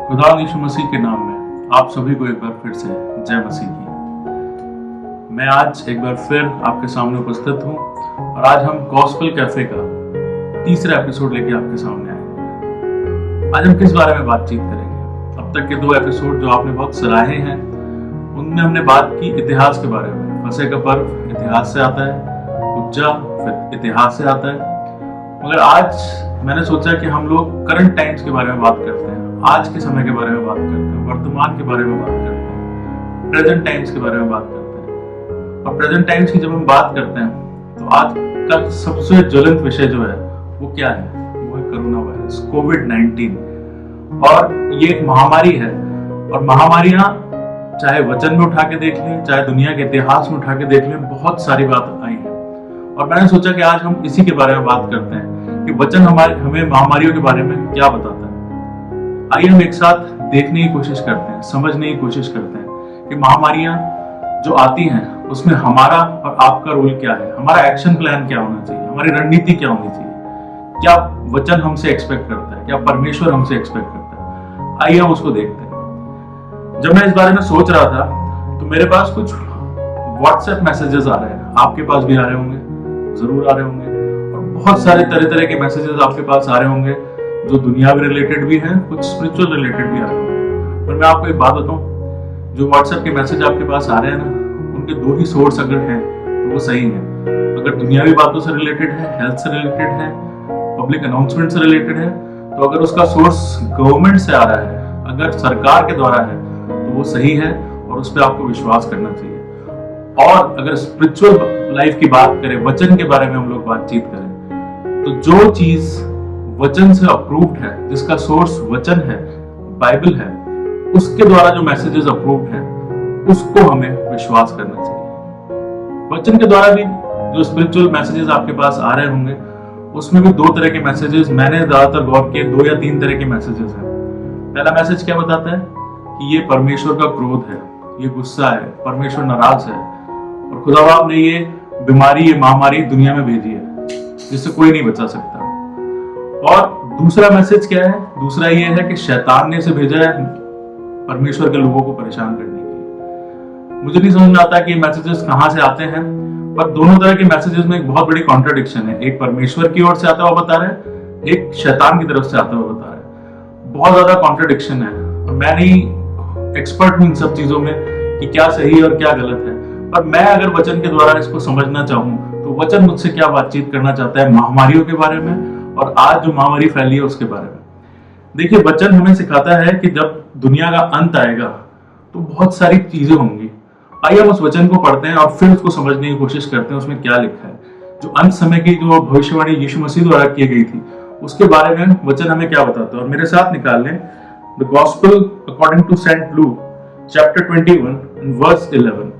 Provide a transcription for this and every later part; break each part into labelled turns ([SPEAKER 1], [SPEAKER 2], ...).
[SPEAKER 1] खुदा यीशु मसीह के नाम में आप सभी को एक बार फिर से जय मसीह की। मैं आज एक बार फिर आपके सामने उपस्थित हूँ और आज हम गॉस्पेल कैफे का तीसरा एपिसोड लेके आपके सामने आए हैं। आज हम किस बारे में बातचीत करेंगे? अब तक के 2 एपिसोड जो आपने बहुत सराहे हैं उनमें हमने बात की इतिहास के बारे में। फसह का पर्व इतिहास से आता है, उज्जा फिर इतिहास से आता है, मगर आज मैंने सोचा कि हम लोग करंट टाइम्स के बारे में बात करते हैं, आज के समय के बारे में बात करते हैं, वर्तमान के बारे में बात करते हैं, प्रेजेंट टाइम्स के बारे में बात करते हैं। और प्रेजेंट टाइम्स की जब हम बात करते हैं तो आज का सबसे ज्वलंत विषय जो है वो क्या है? वो है कोरोना वायरस, कोविड-19। और ये एक महामारी है और महामारियां चाहे वचन में उठा के देख लें, चाहे दुनिया के इतिहास में उठा के देख लें, बहुत सारी बात आई है। और मैंने सोचा कि आज हम इसी के बारे में बात करते हैं कि वचन हमें महामारियों के बारे में क्या बताता है। आइए हम एक साथ देखने की कोशिश करते हैं, समझने की कोशिश करते हैं कि महामारियां जो आती हैं उसमें हमारा और आपका रोल क्या है, हमारा एक्शन प्लान क्या होना चाहिए, हमारी रणनीति क्या होनी चाहिए, क्या वचन हमसे एक्सपेक्ट करता है, क्या परमेश्वर हमसे एक्सपेक्ट करता है। आइए हम उसको देखते हैं। जब मैं इस बारे में सोच रहा था तो मेरे पास कुछ व्हाट्सएप मैसेजेस आ रहे हैं, आपके पास भी आ रहे होंगे, जरूर आ रहे होंगे, और बहुत सारे तरह तरह के मैसेजेस आपके पास आ रहे होंगे जो दुनिया में रिलेटेड भी हैं, कुछ स्पिरिचुअल रिलेटेड भी आ रहे होंगे। पर मैं आपको एक बात बताऊं, जो व्हाट्सएप के मैसेज आपके पास आ रहे हैं ना, उनके 2 ही सोर्स अगर हैं तो वो सही है। अगर दुनियावी बातों से रिलेटेड है, हेल्थ से रिलेटेड है, पब्लिक अनाउंसमेंट से रिलेटेड है, तो अगर उसका सोर्स गवर्नमेंट से आ रहा है, अगर सरकार के द्वारा है, तो वो सही है और उस पर आपको विश्वास करना चाहिए। और अगर स्पिरिचुअल लाइफ की बात करें, वचन के बारे में हम लोग बातचीत करें, तो जो चीज वचन से अप्रूव्ड है, जिसका सोर्स वचन है, बाइबल है, उसके द्वारा जो मैसेजेस अप्रूव्ड है, उसको हमें विश्वास करना चाहिए। वचन के द्वारा भी जो स्पिरिचुअल मैसेजेस आपके पास आ रहे होंगे, उसमें भी 2 तरह के मैसेजेस मैंने ज्यादातर गौर किए, 2 या 3 तरह के मैसेजेस हैं। पहला मैसेज क्या बताता है कि ये परमेश्वर का क्रोध है, ये गुस्सा है, परमेश्वर नाराज है और खुदा बाप ने ये बीमारी, ये महामारी दुनिया में भेजी है जिससे कोई नहीं बचा सकता। और दूसरा मैसेज क्या है? दूसरा ये है कि शैतान ने इसे भेजा है परमेश्वर के लोगों को परेशान करने के लिए। मुझे नहीं समझ में आता कि ये मैसेजेस कहां से आते हैं, पर दोनों तरह के मैसेजेस में एक बहुत बड़ी कॉन्ट्रडिक्शन है। एक परमेश्वर की ओर से आता हुआ बता रहा है, एक शैतान की तरफ से आता हुआ बता रहा है। बहुत ज्यादा कॉन्ट्रडिक्शन है और मैं नहीं एक्सपर्ट हूं इन सब चीजों में कि क्या सही और क्या गलत है, पर मैं अगर वचन के द्वारा इसको समझना चाहूं तो वचन मुझसे क्या बातचीत करना चाहता है महामारियों के बारे में और आज जो महामारी फैली है उसके बारे में। देखिए, वचन हमें सिखाता है कि जब दुनिया का अंत आएगा तो बहुत सारी चीजें होंगी। आइए हम उस वचन को पढ़ते हैं और फिर उसको समझने की कोशिश करते हैं उसमें क्या लिखा है। जो अंत समय की जो भविष्यवाणी यीशु मसीह द्वारा की गई थी उसके बारे में वचन हमें क्या बताता है। और मेरे साथ निकाल लें the gospel according to saint Luke chapter 21 verse 11।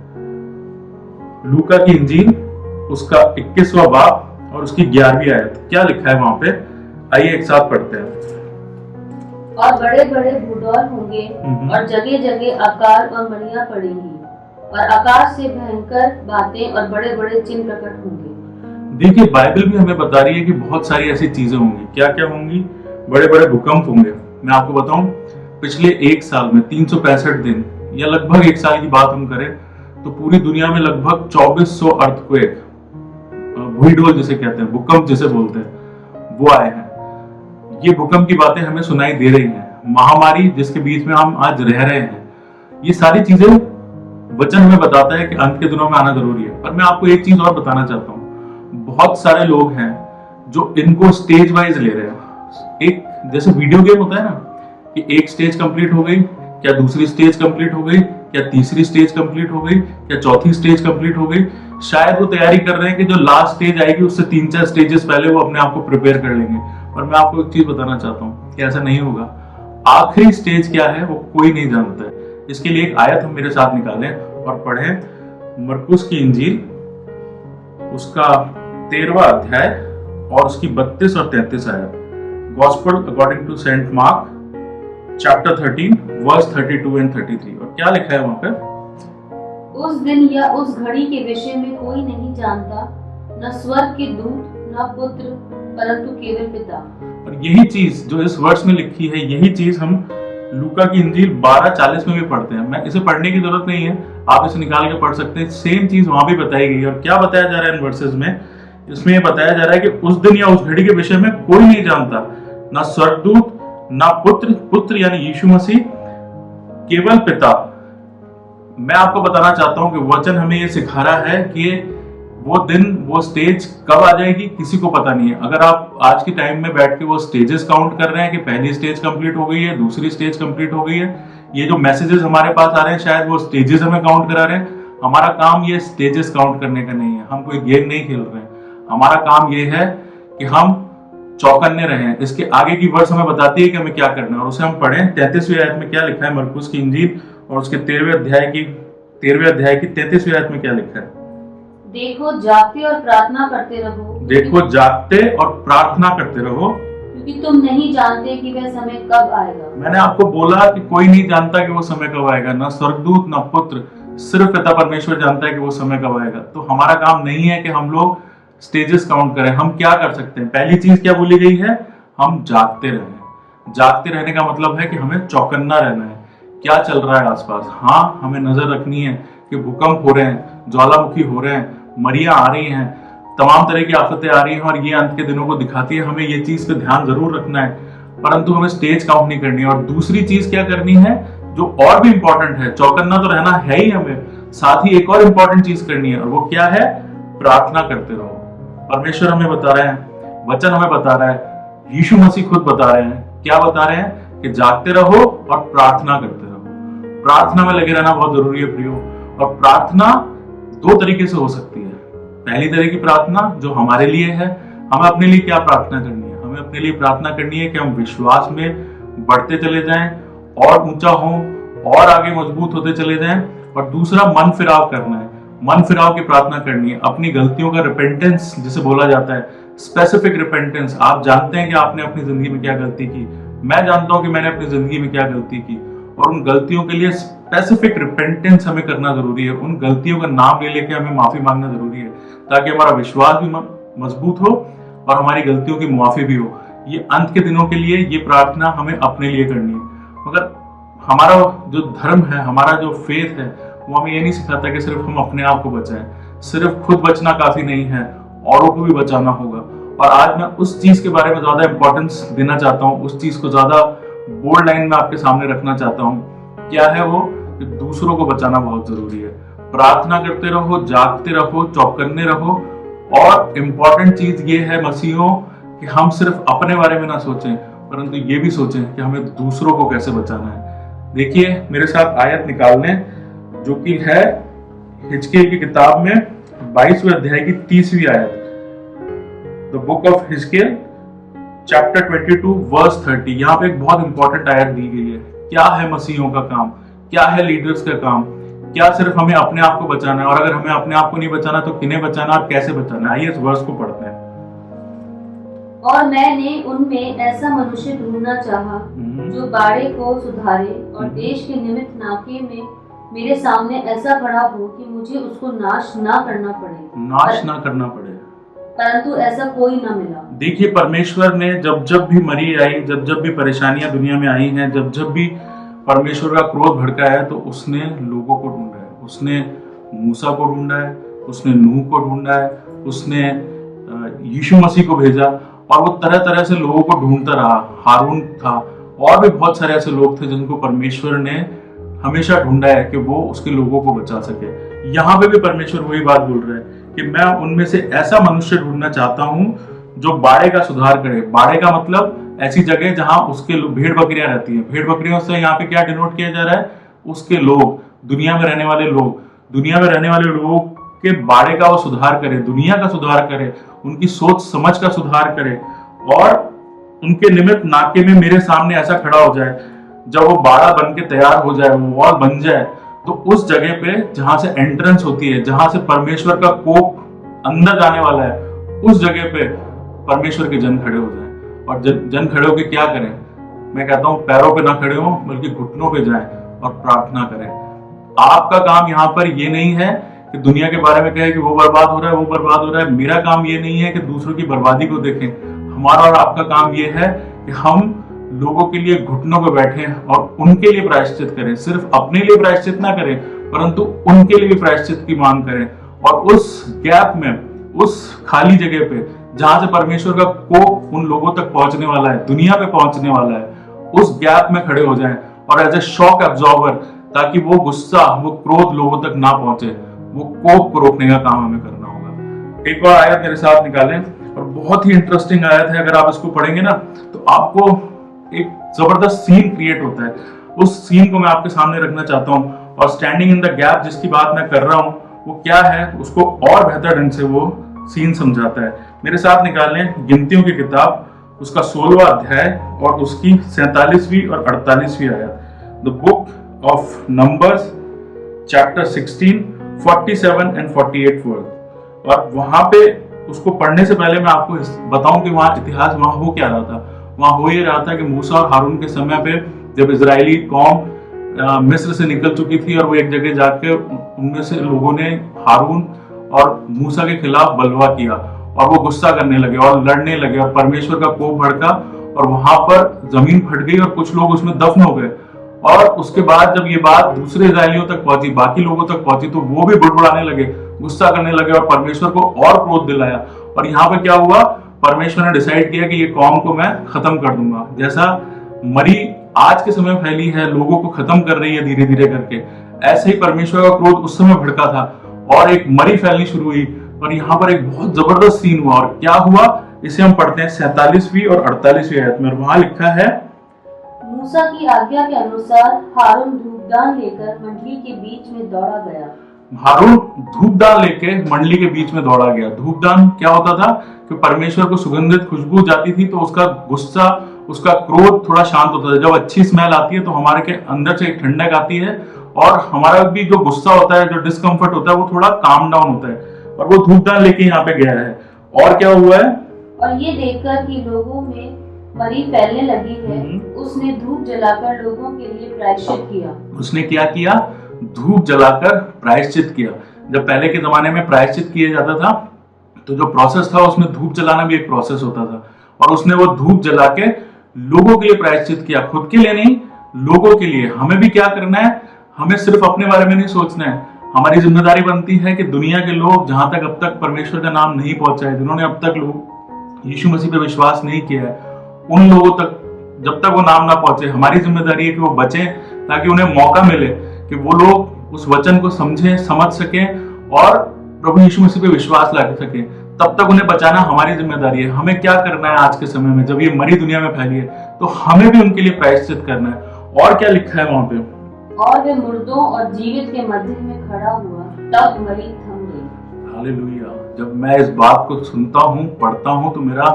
[SPEAKER 1] लूका की इंजील उसका 21वां बाब और उसकी 11वीं आयत। क्या लिखा है वहां पे? आइए एक साथ पढ़ते हैं।
[SPEAKER 2] और बड़े बड़े भूडौल होंगे और जगह जगह आकार और मणियां पड़ेंगी और आकाश से भयंकर बातें और बड़े बड़े चिन्ह प्रकट होंगे।
[SPEAKER 1] देखिए, बाइबल भी हमें बता रही है कि बहुत सारी ऐसी चीजें होंगी। क्या क्या होंगी? बड़े बड़े भूकंप होंगे। मैं आपको बताऊं, पिछले 1 साल में 365 दिन या लगभग 1 साल की बात हम करें तो पूरी दुनिया में लगभग 2400 अर्थक्वेक, भूडौल जिसे कहते हैं, भूकंप जिसे बोलते हैं, वो आए हैं। ये भूकंप की बातें हमें सुनाई दे रही हैं। महामारी जिसके बीच में हम आज रह रहे हैं, ये सारी चीजें वचन हमें बताता है कि अंत के दिनों में आना जरूरी है। पर मैं आपको एक चीज और बताना चाहता हूँ, बहुत सारे लोग हैं जो इनको स्टेज वाइज ले रहे हैं। एक जैसे वीडियो गेम होता है ना कि एक स्टेज कंप्लीट हो गई, क्या दूसरी स्टेज कंप्लीट हो गई, क्या तीसरी स्टेज कंप्लीट हो गई, क्या चौथी स्टेज कंप्लीट हो गई। शायद वो तैयारी कर रहे हैं कि जो लास्ट स्टेज आएगी उससे 3-4 स्टेजेस पहले वो अपने आप को प्रिपेयर कर लेंगे। और मैं आपको एक चीज बताना चाहता हूँ कि ऐसा नहीं होगा। आखिरी स्टेज क्या है वो कोई नहीं जानता है। इसके लिए एक आयत हम मेरे साथ निकालें और पढ़ें। मरकुस की इंजील उसका 13वां अध्याय और उसकी 32 और 33 आयत। Gospel according to saint Mark chapter 13 verse 32 and 33। और क्या लिखा है वहां पे?
[SPEAKER 2] उस दिन या उस घड़ी के विषय में कोई नहीं जानता, न स्वर्ग के दूत, न पुत्र, परंतु केवल पिता।
[SPEAKER 1] और यही चीज जो इस वर्ष में लिखी है, यही चीज हम लूका की इंजील 12:40 में भी पढ़ते हैं। मैं इसे पढ़ने की जरूरत नहीं है, आप इसे निकाल के पढ़ सकते हैं। सेम चीज वहां भी बताई गई है। और क्या बताया जा रहा है इन वर्सेस में? इसमें यह बताया जा रहा है कि उस दिन या उस घड़ी के विषय में कोई नहीं जानता, ना स्वर्गदूत, ना पुत्र यानी यीशु मसीह, केवल पिता। मैं आपको बताना चाहता हूं कि वचन हमें यह सिखा रहा है कि वो दिन, वो स्टेज कब आ जाएगी किसी को पता नहीं है। अगर आप आज के टाइम में बैठ के वो स्टेजेस काउंट कर रहे हैं कि पहली स्टेज कंप्लीट हो गई है, दूसरी स्टेज कंप्लीट हो गई है, ये जो मैसेजेस हमारे पास आ रहे हैं शायद वो स्टेजेस हमें काउंट करा रहे हैं। हमारा काम ये स्टेजेस काउंट करने का नहीं है, हम कोई गेम नहीं खेल रहे हैं। हमारा काम ये है कि हम चौकन्ने रहें। इसके आगे की वर्स हमें बताती है कि हमें क्या करना है और उसे हम पढ़ें। 33वीं आयत में क्या लिखा है मरकुस की इंजील और उसके 13वें अध्याय की 33वीं आयत में क्या लिखा है?
[SPEAKER 2] देखो जागते और प्रार्थना करते रहो।
[SPEAKER 1] देखो जागते और प्रार्थना करते रहो,
[SPEAKER 2] क्योंकि तुम नहीं जानते कि वह समय कब आएगा।
[SPEAKER 1] मैंने आपको बोला कि कोई नहीं जानता कि वो समय कब आएगा, ना स्वर्गदूत ना पुत्र, सिर्फ पिता परमेश्वर जानता है कि वो समय कब आएगा। तो हमारा काम नहीं है कि हम लोग स्टेजेस काउंट करें। हम क्या कर सकते हैं? पहली चीज क्या बोली गई है? हम जागते रहें। जागते रहने का मतलब है कि हमें चौकन्ना रहना है। क्या चल रहा है आसपास? हाँ, हमें नजर रखनी है कि भूकंप हो रहे हैं, ज्वालामुखी हो रहे हैं, मरियां आ रही हैं, तमाम तरह की आफतें आ रही हैं और ये अंत के दिनों को दिखाती है। हमें ये चीज पे ध्यान जरूर रखना है, परंतु हमें स्टेज काउंट नहीं करनी है। और दूसरी चीज क्या करनी है जो और भी इंपॉर्टेंट है, चौकन्ना तो रहना है ही हमें, साथ ही एक और इंपॉर्टेंट चीज करनी है और वो क्या है? प्रार्थना करते रहो। परमेश्वर हमें बता रहे हैं, वचन हमें बता रहा है, यीशु मसीह खुद बता रहे हैं। क्या बता रहे हैं? कि जागते रहो और प्रार्थना करते रहो। प्रार्थना में लगे रहना बहुत जरूरी है प्रियो। और प्रार्थना दो तरीके से हो सकती है। पहली तरह की प्रार्थना जो हमारे लिए है, हमें अपने लिए क्या प्रार्थना करनी है? हमें अपने लिए प्रार्थना करनी है कि हम विश्वास में बढ़ते चले जाएं और ऊंचा हों और आगे मजबूत होते चले जाएं। और दूसरा मन फिराव करना है, मन फिराव की प्रार्थना करनी है, अपनी गलतियों का रिपेंटेंस जिसे बोला जाता है, स्पेसिफिक रिपेंटेंस। आप जानते हैं कि आपने अपनी जिंदगी में क्या गलती की, मैं जानता हूं कि मैंने अपनी जिंदगी में क्या गलती की, और उन गलतियों के लिए स्पेसिफिक रिपेंटेंस हमें करना जरूरी है। उन गलतियों का नाम ले लेके हमें माफी मांगना जरूरी है, ताकि हमारा विश्वास भी मजबूत हो और हमारी गलतियों की मुआफी भी हो। ये अंत के दिनों के लिए ये प्रार्थना हमें अपने लिए करनी है। मगर हमारा जो धर्म है, हमारा जो फेथ है, वो हमें ये नहीं सिखाता कि सिर्फ हम अपने आप को बचाएं, सिर्फ खुद बचना काफी नहीं है, औरों को भी बचाना होगा। और आज मैं उस चीज के बारे में ज्यादा इंपॉर्टेंस देना चाहता हूँ, उस चीज को ज्यादा बोल्ड लाइन में आपके सामने रखना चाहता हूँ। क्या है वो? कि दूसरों को बचाना बहुत जरूरी है। प्रार्थना करते रहो, जागते रहो, चौकन्ने रहो। और इम्पॉर्टेंट चीज ये है मसीहों कि हम सिर्फ अपने बारे में ना सोचें, परंतु ये भी सोचें कि हमें दूसरों को कैसे बचाना है। देखिए मेरे साथ आयत निकाल लें जो कि है हिजकियेल की किताब में 22वें अध्याय की 30वीं आयत। द बुक ऑफ हिजकियेल चैप्टर 22 वर्स 30। यहाँ पे एक बहुत इंपॉर्टेंट आयत दी गई है। क्या है मसीहों का काम? क्या है लीडर्स का काम? क्या सिर्फ हमें अपने आप को बचाना है? और अगर हमें अपने आप को नहीं बचाना तो किन्हें बचाना और कैसे बचाना? आइए इस वर्स को पढ़ते हैं।
[SPEAKER 2] और मैंने उनमें ऐसा मनुष्य ढूंढना चाहा जो बाड़े को सुधारे और देश के निमित्त नाके में मेरे सामने ऐसा खड़ा हो कि मुझे उसको नाश ना करना पड़े, परंतु ऐसा कोई ना मिला। देखिए परमेश्वर ने जब भी मरी आई, जब भी परेशानियां दुनिया में आई हैं, जब भी परमेश्वर का क्रोध भड़का है, तो उसने लोगों को ढूंढा है। उसने मूसा को ढूंढा है, उसने नूह को ढूंढा है, उसने यीशु मसीह को भेजा और वो तरह तरह से लोगों को ढूंढता रहा। हारून था और भी बहुत सारे ऐसे लोग थे जिनको परमेश्वर ने हमेशा ढूंढा है कि वो उसके लोगों को बचा सके। यहाँ पे भी परमेश्वर वही बात बोल रहा है कि मैं उनमें से ऐसा मनुष्य ढूंढना चाहता हूँ जो बाड़े का सुधार करे। बाड़े का मतलब ऐसी जगह जहां उसके भेड़ बकरियां रहती हैं। भेड़ बकरियों से यहाँ पे क्या डिनोट किया जा रहा है? उसके लोग, दुनिया में रहने वाले लोग, दुनिया में रहने वाले लोगों के बाड़े का वो सुधार करे, दुनिया का सुधार करे, उनकी सोच समझ का सुधार करे और उनके निमित्त नाके में मेरे सामने ऐसा खड़ा हो जाए। जब वो बाड़ा बन के तैयार हो जाए, वो वॉल बन जाए, तो उस जगह पे जहां से एंट्रेंस होती है, जहां से परमेश्वर का कोप अंदर जाने वाला है, उस जगह पे परमेश्वर के जन खड़े हो जाएं। और जन खड़े होकर क्या करें? मैं कहता हूं पैरों पे ना खड़े हो, बल्कि घुटनों पे जाएं और प्रार्थना करें। आपका काम यहाँ पर ये नहीं है कि दुनिया के बारे में कहे कि वो बर्बाद हो रहा है, वो बर्बाद हो रहा है। मेरा काम ये नहीं है कि दूसरों की बर्बादी को देखें। हमारा और आपका काम ये है कि हम
[SPEAKER 1] लोगों के लिए घुटनों पे बैठे और उनके लिए प्रायश्चित करें। सिर्फ अपने लिए प्रायश्चित ना करें, परंतु उनके लिए भी प्रायश्चित की मांग करें। और उस गैप में, उस खाली जगह पे जहां से परमेश्वर का कोप उन लोगों तक पहुंचने वाला है, दुनिया पे पहुंचने वाला है, उस गैप में खड़े हो जाएं और एज ए शॉक एब्जॉर्बर, ताकि वो गुस्सा, वो क्रोध लोगों तक ना पहुंचे, वो कोप को रोकने का काम हमें करना होगा। एक और आयत मेरे साथ निकालें, और बहुत ही इंटरेस्टिंग आयत है। अगर आप इसको पढ़ेंगे ना तो आपको एक जबरदस्त सीन क्रिएट होता है। उस सीन को मैं आपके सामने रखना चाहता हूँ, और स्टैंडिंग इन द गैप जिसकी बात मैं कर रहा हूँ वो क्या है, उसको और बेहतर ढंग से वो सीन समझाता है। मेरे साथ निकालें गिनतियों की किताब, उसका 16वां अध्याय और उसकी 47वीं और 48वीं आयत। The book of numbers chapter 16, 47 and 48 word. और वहां पे उसको पढ़ने से पहले मैं आपको बताऊं कि वहां इतिहास वहां हो क्या रहा था। वहां हो ये रहा था कि मूसा और हारून के समय पे जब इजरायली कौम मिस्र से निकल चुकी थी और वो एक जगह जाके उनमें से लोगों ने हारून और मूसा के खिलाफ बलवा किया और वो गुस्सा करने लगे और लड़ने लगे और परमेश्वर का कोप भड़का और वहां पर जमीन फट गई और कुछ लोग उसमें दफन हो गए। और उसके बाद जब ये बात दूसरे इजरायलियों तक पहुंची, बाकी लोगों तक पहुंची, तो वो भी बुड़बुड़ाने लगे, गुस्सा करने लगे और परमेश्वर को और क्रोध दिलाया। और यहाँ पे क्या हुआ, परमेश्वर ने डिसाइड किया कि ये कौम को मैं खत्म कर दूंगा। जैसा मरी आज के समय फैली है, लोगों को खत्म कर रही है धीरे धीरे करके, ऐसे ही परमेश्वर का क्रोध उस समय भड़का था और एक मरी फैलनी शुरू हुई। और यहाँ पर एक बहुत जबरदस्त सीन हुआ। और क्या हुआ, इसे हम पढ़ते हैं 47वीं और 48वीं आयत में। वहां लिखा है,
[SPEAKER 2] मूसा की आज्ञा के अनुसार हारून धूपदान लेकर मंडली के बीच में दौड़ा गया।
[SPEAKER 1] हारून धूपदान लेके मंडली के बीच में दौड़ा गया। धूपदान क्या होता था कि परमेश्वर को सुगंधित खुशबू जाती थी तो उसका गुस्सा, उसका क्रोध थोड़ा शांत होता था। जब अच्छी स्मेल आती है तो हमारे के अंदर से एक ठंडक आती है और हमारा भी जो गुस्सा होता है, जो डिस्कम्फर्ट होता है, वो थोड़ा काम डाउन होता है। और वो धूपदान लेके यहाँ पे गया है। और क्या हुआ है,
[SPEAKER 2] और ये देखकर कि लोगों में मरी फैलने लगी है, उसने धूप जलाकर लोगों के लिए प्रायश्चित किया। उसने
[SPEAKER 1] क्या किया, धूप जलाकर प्रायश्चित किया। जब पहले के जमाने में प्रायश्चित किया जाता था तो जो प्रोसेस था उसमें धूप जलाना भी एक प्रोसेस होता था। और उसने वो धूप जला के लोगों के लिए प्रायश्चित किया, खुद के लिए नहीं, लोगों के लिए। हमें भी क्या करना है, हमें सिर्फ अपने बारे में नहीं सोचना है। हमारी जिम्मेदारी बनती है कि दुनिया के लोग जहां तक अब तक परमेश्वर का नाम नहीं पहुंचा है, जिन्होंने अब तक लोग यीशु मसीह पे विश्वास नहीं किया है, उन लोगों तक जब तक वो नाम ना पहुंचे, हमारी जिम्मेदारी है कि वो बचें, ताकि उन्हें मौका मिले कि वो लोग उस वचन को समझें, समझ सकें और प्रभु यीशु मसीह पे विश्वास ला सकें। तब तक उन्हें बचाना हमारी जिम्मेदारी है। हमें क्या करना है आज के समय में, जब ये मरी दुनिया में फैली है, तो हमें भी उनके लिए प्रायश्चित करना है। और क्या लिखा है वहां पे,
[SPEAKER 2] और वे मुर्दों और जीवित के मध्य में खड़ा हुआ, तब मरी थम गई।
[SPEAKER 1] हालेलुया। जब मैं इस बात को सुनता हूँ, पढ़ता हूँ, तो मेरा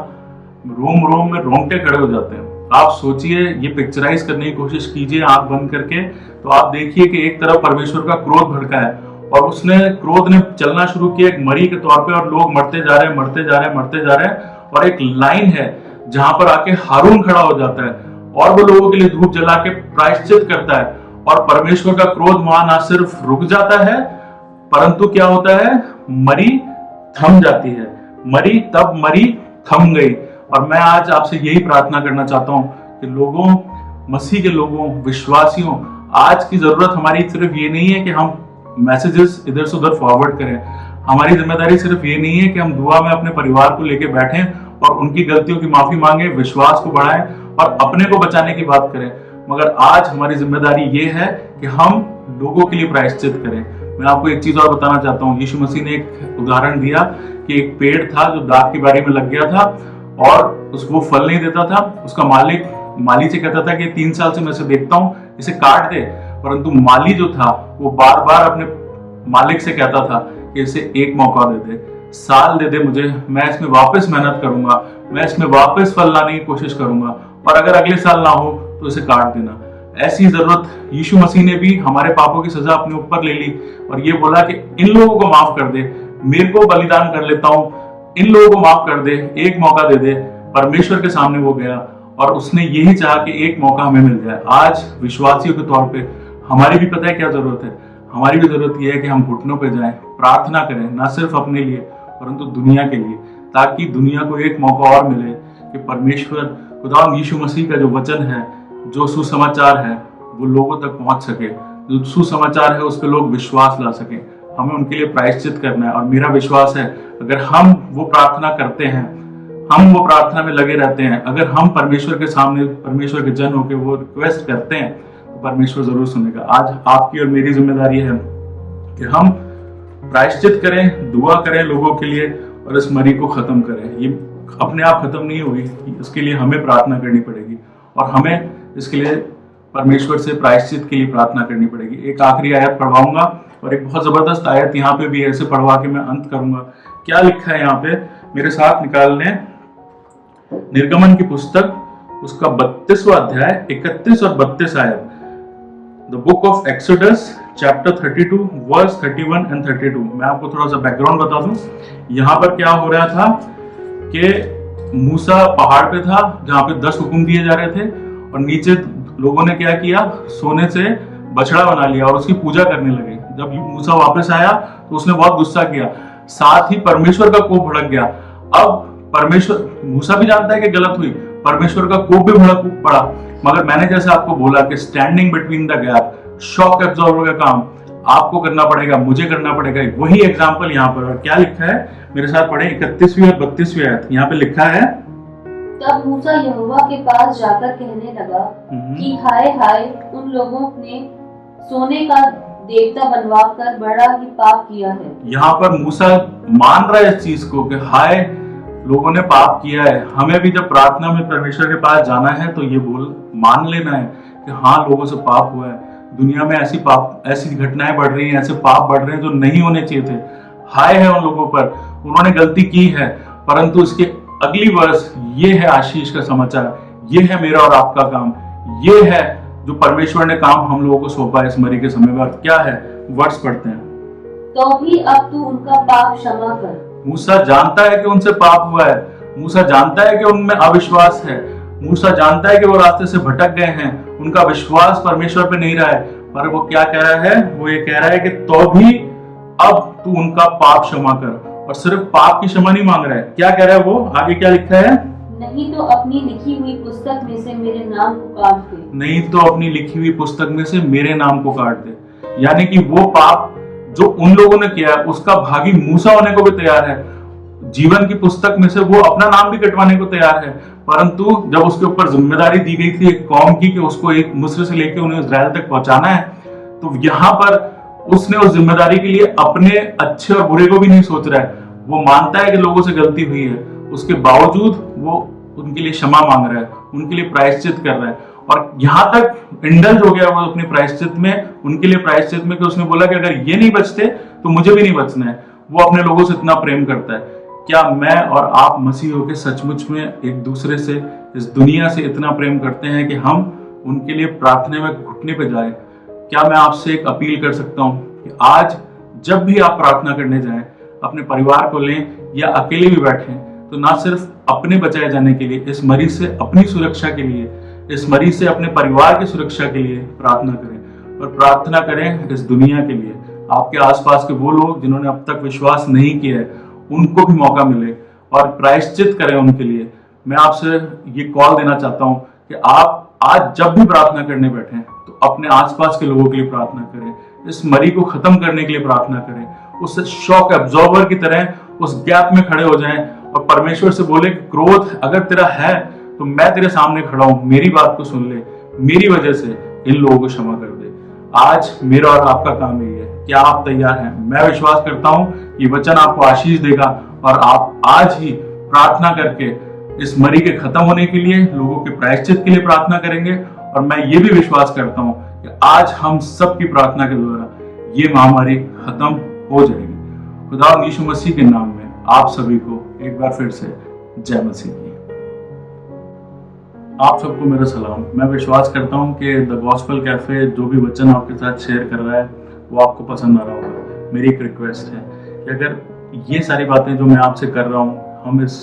[SPEAKER 1] रोम रोम में रोंगटे खड़े हो जाते हैं। आप सोचिए, ये पिक्चराइज करने की कोशिश कीजिए आंख बंद करके, तो आप देखिए कि एक तरफ परमेश्वर का क्रोध भड़का है और उसने क्रोध ने चलना शुरू किया एक मरी के तौर पे, और लोग मरते जा रहे हैं, मरते जा रहे हैं, मरते जा रहे हैं। और एक लाइन है जहां पर आके हारून खड़ा हो जाता है और वो लोगों के लिए धूप जला के प्रायश्चित करता है। और परमेश्वर का क्रोध वहां ना सिर्फ रुक जाता है, परंतु क्या होता है, मरी थम जाती है। मरी थम गई। और मैं आज आपसे यही प्रार्थना करना चाहता हूं कि लोगों, मसीह के लोगों, विश्वासियों, आज की जरूरत हमारी सिर्फ ये नहीं है कि हम मैसेजेस इधर से उधर फॉरवर्ड करें। हमारी जिम्मेदारी सिर्फ ये नहीं है कि हम दुआ में अपने परिवार को लेके बैठें और उनकी गलतियों की माफी मांगे, विश्वास को बढ़ाएं और अपने को बचाने की बात करें, मगर आज हमारी जिम्मेदारी ये है कि हम लोगों के लिए प्रायश्चित करें। मैं आपको एक चीज और बताना चाहता हूँ। यीशु मसीह ने एक उदाहरण दिया कि एक पेड़ था जो दाग की बारी में लग गया था और उसको फल नहीं देता था। उसका माली से कहता था कि 3 साल से मैं इसे देखता हूँ, इसे काट दे। परंतु माली जो था वो बार बार अपने मालिक से कहता था कि इसे एक मौका दे दे, साल दे दे मुझे, मैं इसमें वापस मेहनत करूंगा, मैं इसमें वापस फल लाने की कोशिश करूंगा, और अगर अगले साल ना हो तो इसे काट देना। ऐसी जरूरत यीशु मसीह ने भी हमारे पापों की सजा अपने ऊपर ले ली और ये बोला कि इन लोगों को माफ कर दे, मेरे को बलिदान कर लेता हूं, इन लोगों को माफ कर दे, एक मौका दे दे। परमेश्वर के सामने वो गया और उसने यही चाहा कि एक मौका हमें मिल जाए। आज विश्वासियों के तौर पे हमारी भी पता है क्या जरूरत है, हमारी भी जरूरत यह है कि हम घुटनों पे जाएं, प्रार्थना करें, ना सिर्फ अपने लिए परंतु दुनिया के लिए, ताकि दुनिया को एक मौका और मिले कि परमेश्वर खुदा यीशु मसीह का जो वचन है, जो सुसमाचार है, वो लोगों तक पहुंच सके। जो सुसमाचार है उस पर लोग विश्वास ला सके। हमें उनके लिए प्रायश्चित करना है। और मेरा विश्वास है अगर हम वो प्रार्थना करते हैं, हम वो प्रार्थना में लगे रहते हैं, अगर हम परमेश्वर के सामने परमेश्वर के जन होकर वो रिक्वेस्ट करते हैं, तो परमेश्वर जरूर सुनेगा। आज आपकी और मेरी जिम्मेदारी है कि हम प्रायश्चित करें, दुआ करें लोगों के लिए और इस मरी को खत्म करें। ये अपने आप खत्म नहीं होगी, इसके लिए हमें प्रार्थना करनी पड़ेगी और हमें इसके लिए परमेश्वर से प्रायश्चित के लिए प्रार्थना करनी पड़ेगी। एक आखिरी आयत पढ़वाऊंगा और एक बहुत जबरदस्त आयत यहाँ पे भी ऐसे पढ़वा के मैं अंत करूंगा। क्या लिखा है यहाँ पे, मेरे साथ निकाल लें। निर्गमन की पुस्तक उसका 32वां अध्याय 31 और 32 आयत। The book of Exodus chapter 32 verse 31 and 32। मैं आपको थोड़ा सा बैकग्राउंड बता दूं। यहाँ पर क्या हो रहा था कि मूसा पहाड़ पे था जहाँ पे 10 हुक्म दिए जा रहे थे और नीचे लोगों ने क्या किया, सोने से बछड़ा बना लिया और उसकी पूजा करने लगे। जब मूसा वापस आया तो उसने बहुत गुस्सा किया, साथ ही परमेश्वर का कोप भड़क गया। अब परमेश्वर, मूसा भी जानता है कि गलत हुई, परमेश्वर का कोप भी भड़क पड़ा। मगर मैंने जैसे आपको बोला कि standing between the gap, shock absorber का काम आपको करना पड़ेगा, मुझे करना पड़ेगा। वही एग्जाम्पल यहाँ पर। और क्या लिखा है, मेरे साथ पढ़े 31वीं और 32वीं आयत। यहाँ पे लिखा है,
[SPEAKER 2] तब मूसा यहोवा के पास जाकर कहने लगा कि हाय हाय, उन लोगों ने सोने का देवता बनवाकर बड़ा ही पाप किया है। यहाँ पर मूसा मान रहा है इस चीज को कि हाय, लोगों ने पाप किया है। हमें भी जब प्रार्थना में परमेश्वर के पास जाना है तो ये मान लेना है कि हाँ, लोगों से पाप हुआ है। दुनिया में ऐसी घटनाएं बढ़ रही हैं, ऐसे पाप बढ़ रहे हैं जो नहीं होने चाहिए थे। हाय है उन लोगों पर, उन्होंने गलती की है। परंतु इसके अगली वर्ष ये है आशीष का समाचार, ये है मेरा और आपका काम, ये है जो परमेश्वर ने काम हम लोगों को सौंपा है इस मरी के समय में। क्या है, वर्ष पढ़ते हैं। तो भी अब तू उनका पाप क्षमा कर। मूसा जानता है कि उनसे पाप हुआ है, मूसा जानता है कि उनमें अविश्वास है, मूसा जानता है कि वो रास्ते से भटक गए हैं, उनका विश्वास परमेश्वर पे नहीं रहा है। पर वो क्या कह रहा है, वो ये कह रहा है कि तो भी अब तू उनका पाप क्षमा कर। और सिर्फ पाप की क्षमा नहीं मांग रहा है, क्या कह रहा है वो, आगे क्या लिखा है, नहीं तो अपनी लिखी हुई पुस्तक में से मेरे नाम को काट दे। नहीं तो अपनी लिखी हुई पुस्तक में से मेरे नाम को काट दे। यानी कि वो पाप जो उन लोगों ने किया है उसका भागी मूसा होने को भी तैयार है। जीवन की पुस्तक में से वो अपना नाम भी कटवाने को तैयार है। परंतु जब उसके ऊपर जिम्मेदारी दी गई थी एक कौम की कि उसको एक मिस्र से लेकर उन्हें इजराइल तक पहुंचाना है, तो यहाँ पर उसने उस जिम्मेदारी के लिए अपने अच्छे और बुरे को भी नहीं सोच रहा है। वो मानता है कि लोगों से गलती हुई है, उसके बावजूद वो उनके लिए क्षमा मांग रहा है, उनके लिए प्रायश्चित कर रहा है। और यहाँ तक इंडल्ज हो गया वो अपने प्रायश्चित में, उनके लिए प्रायश्चित में, कि उसने बोला कि अगर ये नहीं बचते तो मुझे भी नहीं बचना है। वो अपने लोगों से इतना प्रेम करता है। क्या मैं और आप मसीह होकर सचमुच में एक दूसरे से, इस दुनिया से इतना प्रेम करते हैं कि हम उनके लिए प्रार्थना में घुटने पे जाए? क्या मैं आपसे एक अपील कर सकता हूँ कि आज जब भी आप प्रार्थना करने जाएं, अपने परिवार को लें या अकेले भी बैठें, तो ना सिर्फ अपने बचाए जाने के लिए, इस मरीज से अपनी सुरक्षा के लिए, इस मरीज से अपने परिवार की सुरक्षा के लिए प्रार्थना करें, और प्रार्थना करें इस दुनिया के लिए। आपके आसपास के वो लोग जिन्होंने अब तक विश्वास नहीं किया है, उनको भी मौका मिले और प्रायश्चित करें उनके लिए। मैं आपसे ये कॉल देना चाहता हूं कि आप आज जब भी प्रार्थना करने बैठें तो अपने आसपास के लोगों के लिए प्रार्थना करें, इस मरी को खत्म करने के लिए प्रार्थना करें, उससे शॉक एब्जॉर्बर की तरह उस गैप में खड़े हो जाएं और परमेश्वर से बोले, क्रोध अगर तेरा है तो मैं तेरे सामने खड़ा हूं, मेरी बात को सुन ले, मेरी वजह से इन लोगों को क्षमा कर दे। आज मेरा और आपका काम यही है। क्या आप तैयार हैं? मैं विश्वास करता हूं ये वचन आपको आशीष देगा और आप आज ही प्रार्थना करके इस मरी के खत्म होने के लिए, लोगों के प्रायश्चित के लिए प्रार्थना करेंगे। और मैं ये भी विश्वास करता हूं कि आज हम सबकी प्रार्थना के द्वारा ये महामारी खत्म हो जाएगी। खुदा यीशु मसीह के नाम में आप सभी को एक बार फिर से जय मसीह की। आप सबको मेरा सलाम। मैं विश्वास करता हूं कि द गॉस्पेल कैफे जो भी वचन आपके साथ शेयर कर रहा है वो आपको पसंद आ रहा होगा। मेरी एक रिक्वेस्ट है कि अगर ये सारी बातें जो मैं आपसे कर रहा हूँ, हम इस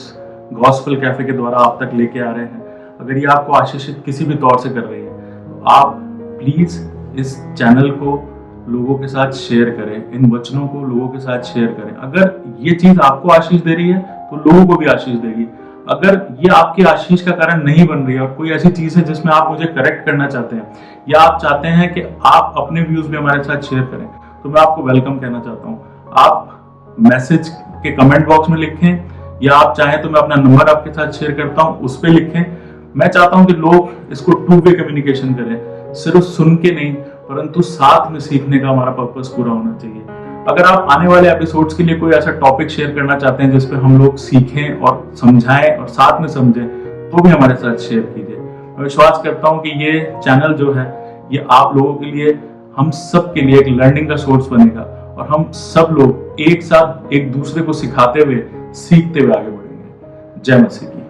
[SPEAKER 2] गॉस्पेल कैफे के द्वारा आप तक लेके आ रहे हैं, अगर ये आपको आशीषित किसी भी तौर से कर रही है, तो आप प्लीज इस चैनल को लोगों के साथ शेयर करें, इन वचनों को लोगों के साथ शेयर करें। अगर ये चीज आपको आशीष दे रही है तो लोगों को भी आशीष देगी।
[SPEAKER 1] अगर ये आपकी आशीष का कारण नहीं बन रही है और कोई ऐसी चीज है जिसमें आप मुझे करेक्ट करना चाहते हैं या आप चाहते हैं कि आप अपने व्यूज भी हमारे साथ शेयर करें, तो मैं आपको वेलकम कहना चाहता हूँ। आप मैसेज के कमेंट बॉक्स में लिखें या आप चाहें तो मैं अपना नंबर आपके साथ शेयर करता हूँ, उस पर लिखें। मैं चाहता हूँ कि लोग इसको 2 वे कम्युनिकेशन करें, सिर्फ सुन के नहीं परंतु साथ में सीखने का हमारा पर्पस पूरा होना चाहिए। अगर आप आने वाले एपिसोड्स के लिए कोई ऐसा टॉपिक शेयर करना चाहते हैं जिसपे हम लोग सीखें और समझाएं और साथ में समझें, तो भी हमारे साथ शेयर कीजिए। मैं विश्वास करता हूँ कि ये चैनल जो है ये आप लोगों के लिए, हम सब के लिए एक लर्निंग का सोर्स बनेगा और हम सब लोग एक साथ एक दूसरे को सिखाते हुए सीखते हुए आगे बढ़ेंगे। जय मसीह की।